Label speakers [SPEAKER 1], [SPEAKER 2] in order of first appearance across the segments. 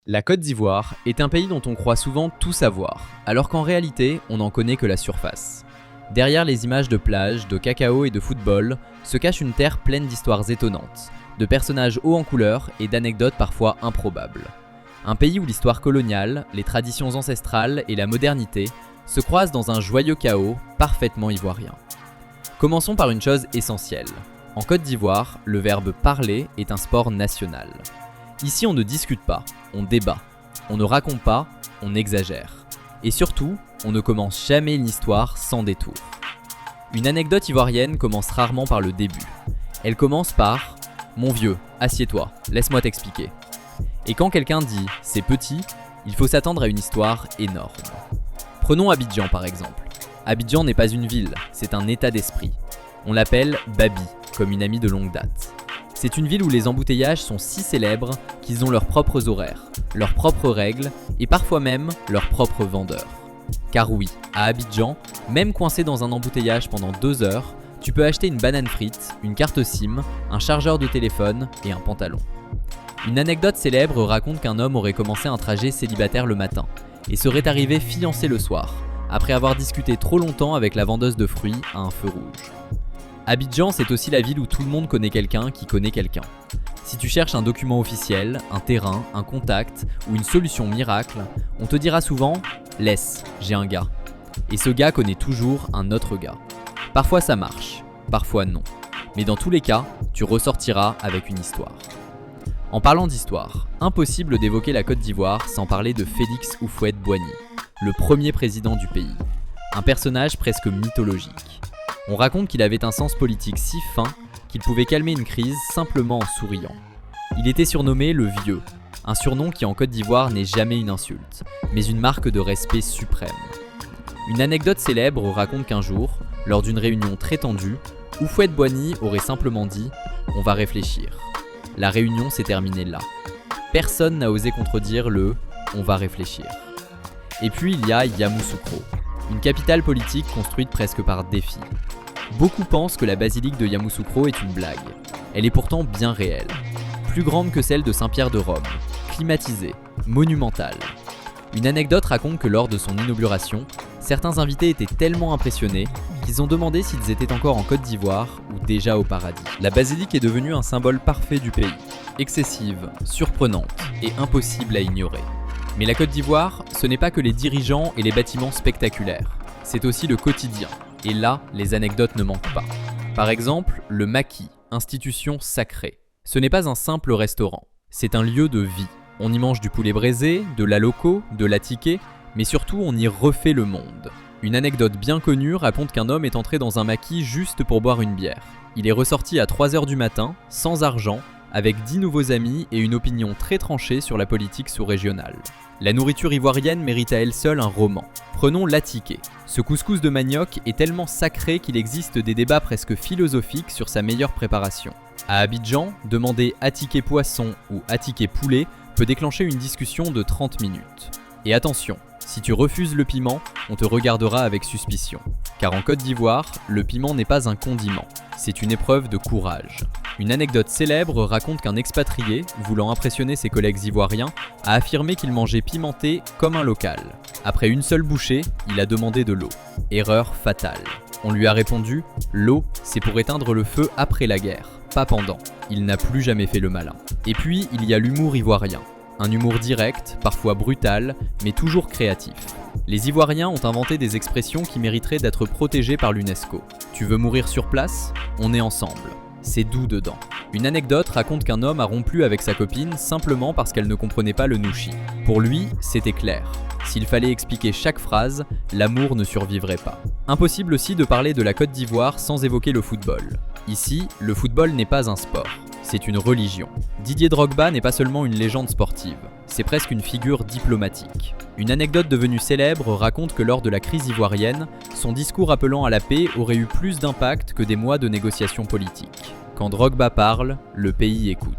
[SPEAKER 1] La Côte d'Ivoire est un pays dont on croit souvent tout savoir, alors qu'en réalité, on n'en connaît que la surface. Derrière les images de plage, de cacao et de football, se cache une terre pleine d'histoires étonnantes, de personnages hauts en couleur et d'anecdotes parfois improbables. Un pays où l'histoire coloniale, les traditions ancestrales et la modernité se croisent dans un joyeux chaos parfaitement ivoirien. Commençons par une chose essentielle. En Côte d'Ivoire, le verbe parler est un sport national. Ici, on ne discute pas, on débat. On ne raconte pas, on exagère. Et surtout, on ne commence jamais une histoire sans détour. Une anecdote ivoirienne commence rarement par le début. Elle commence par « Mon vieux, assieds-toi, laisse-moi t'expliquer ». Et quand quelqu'un dit « c'est petit », il faut s'attendre à une histoire énorme. Prenons Abidjan par exemple. Abidjan n'est pas une ville, c'est un état d'esprit. On l'appelle Babi, comme une amie de longue date. C'est une ville où les embouteillages sont si célèbres qu'ils ont leurs propres horaires, leurs propres règles et parfois même leurs propres vendeurs. Car oui, à Abidjan, même coincé dans un embouteillage pendant 2 heures, tu peux acheter une banane frite, une carte SIM, un chargeur de téléphone et un pantalon. Une anecdote célèbre raconte qu'un homme aurait commencé un trajet célibataire le matin et serait arrivé fiancé le soir, après avoir discuté trop longtemps avec la vendeuse de fruits à un feu rouge. Abidjan, c'est aussi la ville où tout le monde connaît quelqu'un qui connaît quelqu'un. Si tu cherches un document officiel, un terrain, un contact ou une solution miracle, on te dira souvent « Laisse, j'ai un gars ». Et ce gars connaît toujours un autre gars. Parfois ça marche, parfois non. Mais dans tous les cas, tu ressortiras avec une histoire. En parlant d'histoire, impossible d'évoquer la Côte d'Ivoire sans parler de Félix Houphouët-Boigny, le premier président du pays. Un personnage presque mythologique. On raconte qu'il avait un sens politique si fin qu'il pouvait calmer une crise simplement en souriant. Il était surnommé le Vieux, un surnom qui en Côte d'Ivoire n'est jamais une insulte, mais une marque de respect suprême. Une anecdote célèbre raconte qu'un jour, lors d'une réunion très tendue, Houphouët-Boigny aurait simplement dit « On va réfléchir ». La réunion s'est terminée là. Personne n'a osé contredire le « On va réfléchir ». Et puis il y a Yamoussoukro, une capitale politique construite presque par défi. Beaucoup pensent que la basilique de Yamoussoukro est une blague. Elle est pourtant bien réelle. Plus grande que celle de Saint-Pierre de Rome, climatisée, monumentale. Une anecdote raconte que lors de son inauguration, certains invités étaient tellement impressionnés qu'ils ont demandé s'ils étaient encore en Côte d'Ivoire ou déjà au paradis. La basilique est devenue un symbole parfait du pays. Excessive, surprenante et impossible à ignorer. Mais la Côte d'Ivoire, ce n'est pas que les dirigeants et les bâtiments spectaculaires. C'est aussi le quotidien. Et là, les anecdotes ne manquent pas. Par exemple, le maquis, institution sacrée. Ce n'est pas un simple restaurant, c'est un lieu de vie. On y mange du poulet braisé, de l'aloco, de l'atiké, mais surtout on y refait le monde. Une anecdote bien connue raconte qu'un homme est entré dans un maquis juste pour boire une bière. Il est ressorti à 3h du matin, sans argent, avec 10 nouveaux amis et une opinion très tranchée sur la politique sous-régionale. La nourriture ivoirienne mérite à elle seule un roman. Prenons l'atiké. Ce couscous de manioc est tellement sacré qu'il existe des débats presque philosophiques sur sa meilleure préparation. À Abidjan, demander atiké poisson ou atiké poulet peut déclencher une discussion de 30 minutes. Et attention, si tu refuses le piment, on te regardera avec suspicion. Car en Côte d'Ivoire, le piment n'est pas un condiment, c'est une épreuve de courage. Une anecdote célèbre raconte qu'un expatrié, voulant impressionner ses collègues ivoiriens, a affirmé qu'il mangeait pimenté comme un local. Après une seule bouchée, il a demandé de l'eau. Erreur fatale. On lui a répondu « L'eau, c'est pour éteindre le feu après la guerre, pas pendant ». Il n'a plus jamais fait le malin. Et puis, il y a l'humour ivoirien. Un humour direct, parfois brutal, mais toujours créatif. Les Ivoiriens ont inventé des expressions qui mériteraient d'être protégées par l'UNESCO. Tu veux mourir sur place ? On est ensemble. C'est doux dedans. Une anecdote raconte qu'un homme a rompu avec sa copine simplement parce qu'elle ne comprenait pas le nouchi. Pour lui, c'était clair. S'il fallait expliquer chaque phrase, l'amour ne survivrait pas. Impossible aussi de parler de la Côte d'Ivoire sans évoquer le football. Ici, le football n'est pas un sport. C'est une religion. Didier Drogba n'est pas seulement une légende sportive, c'est presque une figure diplomatique. Une anecdote devenue célèbre raconte que lors de la crise ivoirienne, son discours appelant à la paix aurait eu plus d'impact que des mois de négociations politiques. Quand Drogba parle, le pays écoute.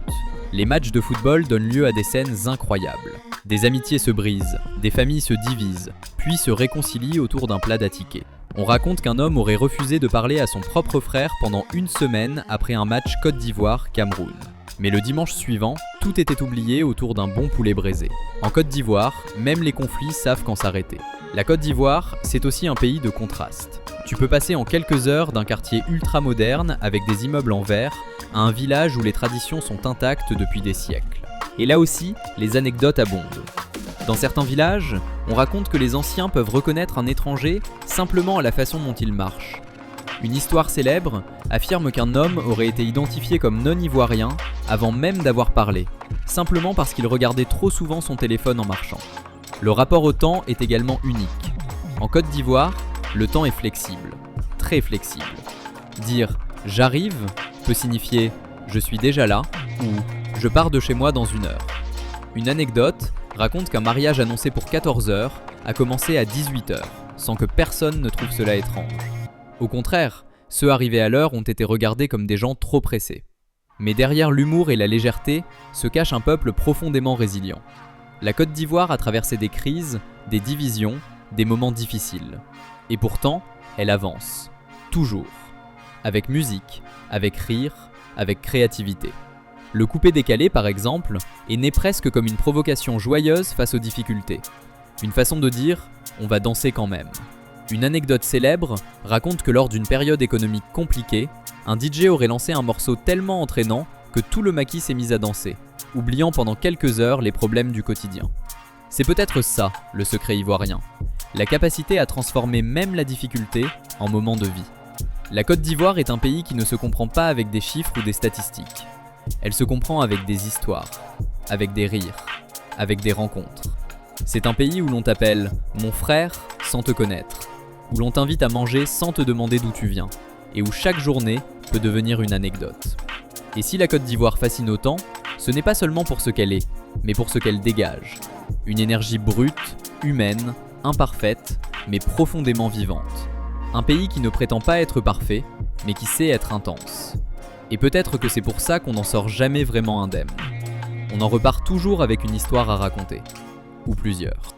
[SPEAKER 1] Les matchs de football donnent lieu à des scènes incroyables. Des amitiés se brisent, des familles se divisent, puis se réconcilient autour d'un plat d'atiké. On raconte qu'un homme aurait refusé de parler à son propre frère pendant 1 semaine après un match Côte d'Ivoire-Cameroun. Mais le dimanche suivant, tout était oublié autour d'un bon poulet braisé. En Côte d'Ivoire, même les conflits savent quand s'arrêter. La Côte d'Ivoire, c'est aussi un pays de contraste. Tu peux passer en quelques heures d'un quartier ultra moderne avec des immeubles en verre à un village où les traditions sont intactes depuis des siècles. Et là aussi, les anecdotes abondent. Dans certains villages, on raconte que les anciens peuvent reconnaître un étranger simplement à la façon dont il marche. Une histoire célèbre affirme qu'un homme aurait été identifié comme non-ivoirien avant même d'avoir parlé, simplement parce qu'il regardait trop souvent son téléphone en marchant. Le rapport au temps est également unique. En Côte d'Ivoire, le temps est flexible, très flexible. Dire « j'arrive » peut signifier « je suis déjà là » ou « je pars de chez moi dans 1 heure ». Une anecdote raconte qu'un mariage annoncé pour 14 h a commencé à 18 h, sans que personne ne trouve cela étrange. Au contraire, ceux arrivés à l'heure ont été regardés comme des gens trop pressés. Mais derrière l'humour et la légèreté se cache un peuple profondément résilient. La Côte d'Ivoire a traversé des crises, des divisions, des moments difficiles. Et pourtant, elle avance. Toujours. Avec musique, avec rire, avec créativité. Le coupé-décalé, par exemple, est né presque comme une provocation joyeuse face aux difficultés. Une façon de dire « on va danser quand même ». Une anecdote célèbre raconte que lors d'une période économique compliquée, un DJ aurait lancé un morceau tellement entraînant que tout le maquis s'est mis à danser, oubliant pendant quelques heures les problèmes du quotidien. C'est peut-être ça, le secret ivoirien. La capacité à transformer même la difficulté en moment de vie. La Côte d'Ivoire est un pays qui ne se comprend pas avec des chiffres ou des statistiques. Elle se comprend avec des histoires, avec des rires, avec des rencontres. C'est un pays où l'on t'appelle « mon frère » sans te connaître, où l'on t'invite à manger sans te demander d'où tu viens, et où chaque journée peut devenir une anecdote. Et si la Côte d'Ivoire fascine autant, ce n'est pas seulement pour ce qu'elle est, mais pour ce qu'elle dégage. Une énergie brute, humaine, imparfaite, mais profondément vivante. Un pays qui ne prétend pas être parfait, mais qui sait être intense. Et peut-être que c'est pour ça qu'on n'en sort jamais vraiment indemne. On en repart toujours avec une histoire à raconter. Ou plusieurs.